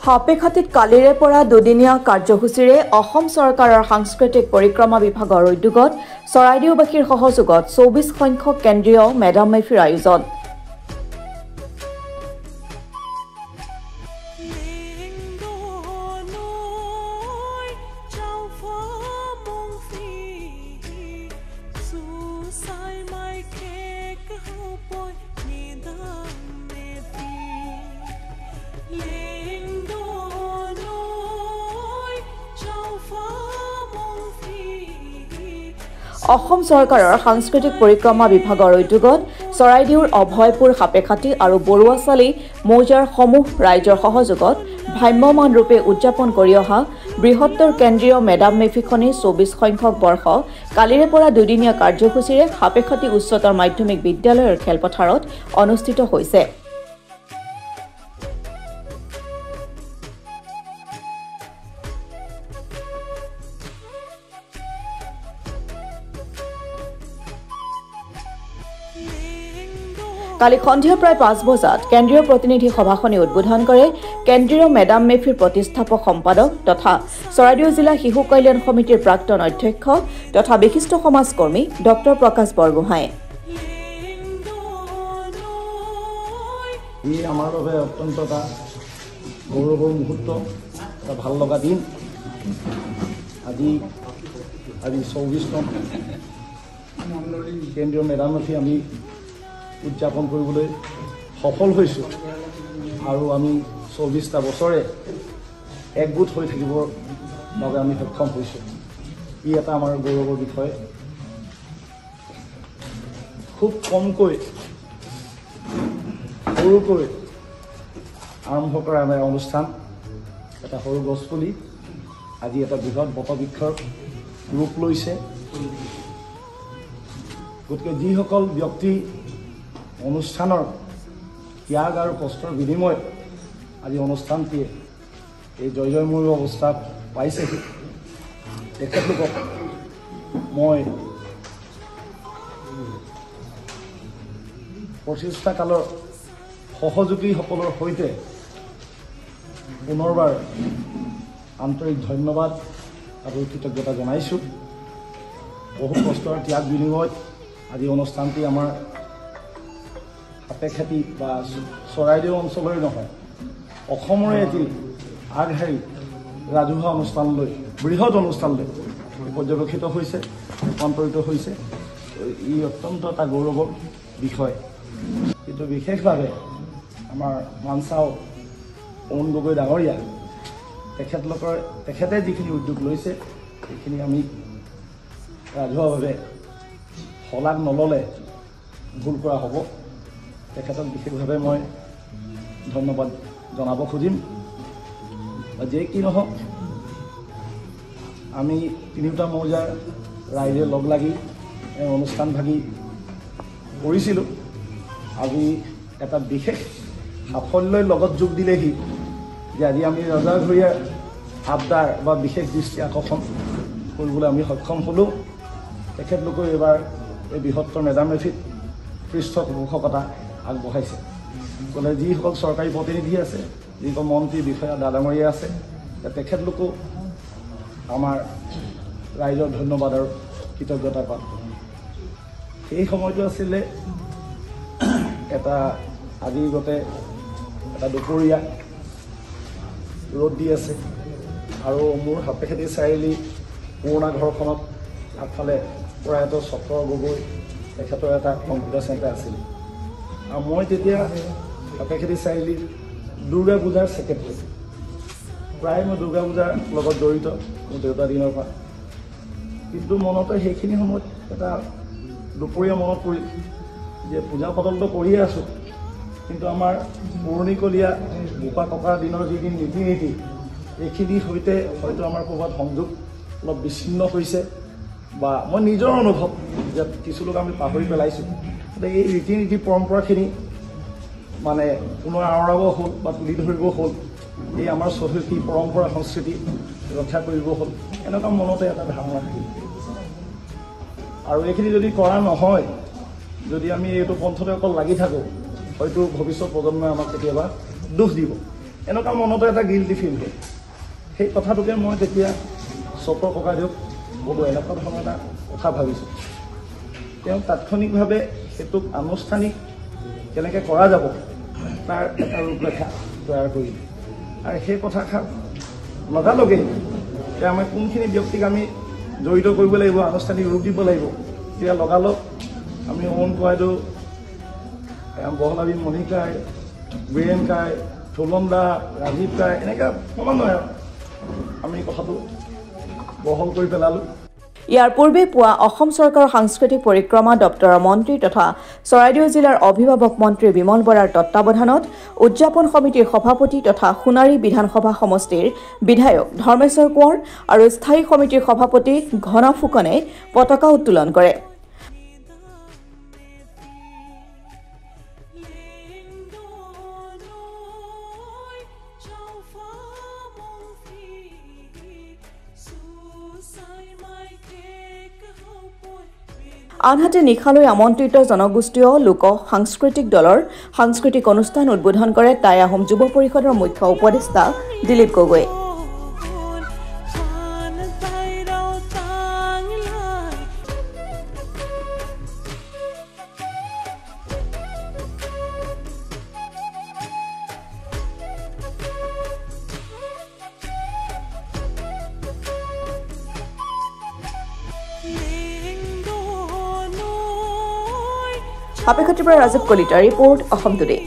হাপেখাটিত কালিৰে পৰা দুদিনীয়া কাৰ্যসূচীৰে অসম চৰকাৰৰ সাংস্কৃতিক পৰিক্ৰমা বিভাগৰ উদ্যোগত চৰাইদেউবাসীৰ সহযোগত ২৪ সংখ্যক কেন্দ্ৰীয় মেডাম মেফিৰ আয়োজন। অসম চৰকাৰৰ সাংস্কৃতিক পৰিক্ৰমা বিভাগৰ উদ্যোগত চৰাইদেউৰ অভয়পুৰ হাপেখাটি আৰু বৰুৱাচালি মৌজাৰ সমূহ ৰাইজৰ সহযোগত ভ্ৰাম্যমান ৰূপে উদযাপন কৰি অহা বৃহত্তৰ কেন্দ্ৰীয় মেডাম মেফিখনি ২৪ সংখ্যক বৰ্ষ কালিৰে পৰা দুদিনীয়া কাৰ্যসূচীৰে হাপেখাটি উচ্চতৰ মাধ্যমিক বিদ্যালয়ৰ খেলপথাৰত অনুষ্ঠিত হৈছে। কালি সন্ধিয়া প্ৰায় ৫ বজাত কেন্দ্ৰীয় প্ৰতিনিধি সভাখনি উদ্বোধন কৰে কেন্দ্ৰীয় মেডাম মেফিৰ প্ৰতিষ্ঠাপক সম্পাদক তথা চৰাইদেউ জিলা শিশু কল্যাণ সমিতিৰ প্ৰাক্তন অধ্যক্ষ তথা বিশিষ্ট সমাজকৰ্মী ডক্টৰ প্ৰকাশ বৰগোহাঁই। ই আমাৰ বাবে অত্যন্ত এটা গৌৰৱৰ মুহূৰ্ত, এটা ভাল লগা দিন। আজি ২৪তম কেন্দ্ৰীয় মেডাম মেফি আমি উদযাপন কৰিবলৈ সফল হৈছোঁ আৰু আমি ২৪টা বছৰে একগোট হৈ থাকিবৰ বাবে আমি সক্ষম হৈছোঁ। ই এটা আমাৰ গৌৰৱৰ বিষয়। খুব কমকৈ সৰুকৈ আৰম্ভ কৰা আমাৰ অনুষ্ঠান, এটা সৰু গছপুলি আজি এটা বৃহৎ বটবৃক্ষৰ ৰূপ লৈছে। গতিকে যিসকল ব্যক্তি অনুষ্ঠানৰ ত্যাগ আৰু কষ্টৰ বিনিময়ত আজি অনুষ্ঠানটিয়ে এই জয়ময় অৱস্থা পাইছেহি, তেখেতলোকক মই প্ৰচেষ্টা কালৰ সহযোগীসকলৰ সৈতে পুনৰবাৰ আন্তৰিক ধন্যবাদ আৰু কৃতজ্ঞতা জনাইছোঁ। বহু কষ্টৰ ত্যাগ বিনিময়ত আজি অনুষ্ঠানটি আমাৰ হাপেখাটি বা চৰাইদেউ অঞ্চলৰে নহয় অসমৰে এটি আগশাৰী ৰাজহুৱা অনুষ্ঠানলৈ, বৃহৎ অনুষ্ঠানলৈ পৰ্যবেক্ষিত হৈছে, ৰূপান্তৰিত হৈছে। ই অত্যন্ত এটা গৌৰৱৰ বিষয়। কিন্তু বিশেষভাৱে আমাৰ মানচাও অৰুণ গগৈ ডাঙৰীয়া তেখেতে যিখিনি উদ্যোগ লৈছে সেইখিনি আমি ৰাজহুৱাভাৱে শলাগ নল'লে ভুল কৰা হ'ব। তেখেতক বিশেষভাৱে মই ধন্যবাদ জনাব খুজিম। যে কি নহওক, আমি তিনিওটা মৌজাৰ ৰাইজে লগ লাগি অনুষ্ঠান ভাগি কৰিছিলোঁ। আজি এটা বিশেষ সাফল্যৰ লগত যোগ দিলেহি যে আজি আমি ৰজাঘৰীয়াৰ আবদাৰ বা বিশেষ দৃষ্টি আকৰ্ষণ কৰিবলৈ আমি সক্ষম হ'লোঁ। তেখেতলোকে এইবাৰ এই বৃহত্তৰ মেডাম মেফিত পৃষ্ঠপোষকতা আগবঢ়াইছে। গ'লে যিসকল চৰকাৰী প্ৰতিনিধি আছে, যিসকল মন্ত্ৰী বিষয়া ডাঙৰীয়া আছে, তেখেতলোকো আমাৰ ৰাইজৰ ধন্যবাদ আৰু কৃতজ্ঞতাৰ পাত্ৰ। সেই সময়টো আছিলে এটা আজিৰ গতে এটা দুপৰীয়া ৰ'দ দি আছে আৰু মোৰ হাপেখাটি চাৰিআলি পুৰণা ঘৰখনত আগফালে প্ৰয়াত চক্ৰ গগৈ তেখেতৰ এটা কম্পিউটাৰ চেণ্টাৰ আছিল আৰু মই তেতিয়া হাপেখাটি চাৰিআলিৰ দুৰ্গা পূজাৰ ছেক্ৰেটাৰী। প্ৰায় মই দুৰ্গা পূজাৰ লগত জড়িত মোৰ দেউতাৰ দিনৰ পৰা। কিন্তু মনতে সেইখিনি সময়ত এটা দুপৰীয়া মনত পৰিল যে পূজা পাতলটো কৰিয়ে আছোঁ, কিন্তু আমাৰ পুৰণিকলীয়া বোপা ককাৰ দিনৰ যিখিনি নীতি এইখিনিৰ সৈতে হয়তো আমাৰ ক'ৰবাত সংযোগ অলপ বিচ্ছিন্ন হৈছে বা মই নিজৰ অনুভৱ যে কিছু লোক আমি পাহৰি পেলাইছোঁ। এই ৰীতি নীতি পৰম্পৰাখিনি মানে পুনৰ আঁতৰাব হ'ল বা তুলি ধৰিব হ'ল, এই আমাৰ চহকী পৰম্পৰা সংস্কৃতি ৰক্ষা কৰিব হ'ল, এনেকুৱা মনতে এটা ধাৰণা থাকিল। আৰু এইখিনি যদি কৰা নহয়, যদি আমি এইটো পন্থতে অকল লাগি থাকোঁ, হয়তো ভৱিষ্যত প্ৰজন্মই আমাক কেতিয়াবা দোষ দিব এনেকুৱা মনতো এটা গিল্টি ফিল হয় সেই কথাটোকে মই তেতিয়া চক্ৰ ককাইদেউক ক'লোঁ এনেকুৱা ধৰণৰ এটা কথা ভাবিছোঁ তেওঁ তাৎক্ষণিকভাৱে সেইটোক আনুষ্ঠানিক কেনেকৈ কৰা যাব তাৰ এটা ৰূপৰেখা তৈয়াৰ কৰিলে আৰু সেই কথাষাৰ লগালগেই যে আমি কোনখিনি ব্যক্তিক আমি জড়িত কৰিব লাগিব আনুষ্ঠানিক ৰূপ দিব লাগিব তেতিয়া লগালগ আমি অৰুণ ককাইদেউ বহলাবী মণিকাই বীৰেণ কাই ঠুলন দা ৰাজীৱ কাই এনেকৈ সমন্বয় আমি কথাটো বহল কৰি পেলালোঁ ইয়াৰ পূৰ্বে পুৱা অসম চৰকাৰৰ সাংস্কৃতিক পৰিক্ৰমা দপ্তৰৰ মন্ত্ৰী তথা চৰাইদেউ জিলাৰ অভিভাৱক মন্ত্ৰী বিমল বৰাৰ তত্বাৱধানত উদযাপন সমিতিৰ সভাপতি তথা সোণাৰী বিধানসভা সমষ্টিৰ বিধায়ক ধৰ্মেশ্বৰ কোঁৱৰ আৰু স্থায়ী সমিতিৰ সভাপতি ঘন ফুকনে পতাকা উত্তোলন কৰে আনহাতে নিশালৈ আমন্ত্ৰিত জনগোষ্ঠীয় লোক সাংস্কৃতিক দলৰ সাংস্কৃতিক অনুষ্ঠান উদ্বোধন কৰে টাই আহোম যুৱ পৰিষদৰ মুখ্য উপদেষ্টা দিলীপ গগৈ সাপেক্ষাটিৰ পৰা ৰাজীৱ কলিতা ৰিপৰ্ট অসম টুডে।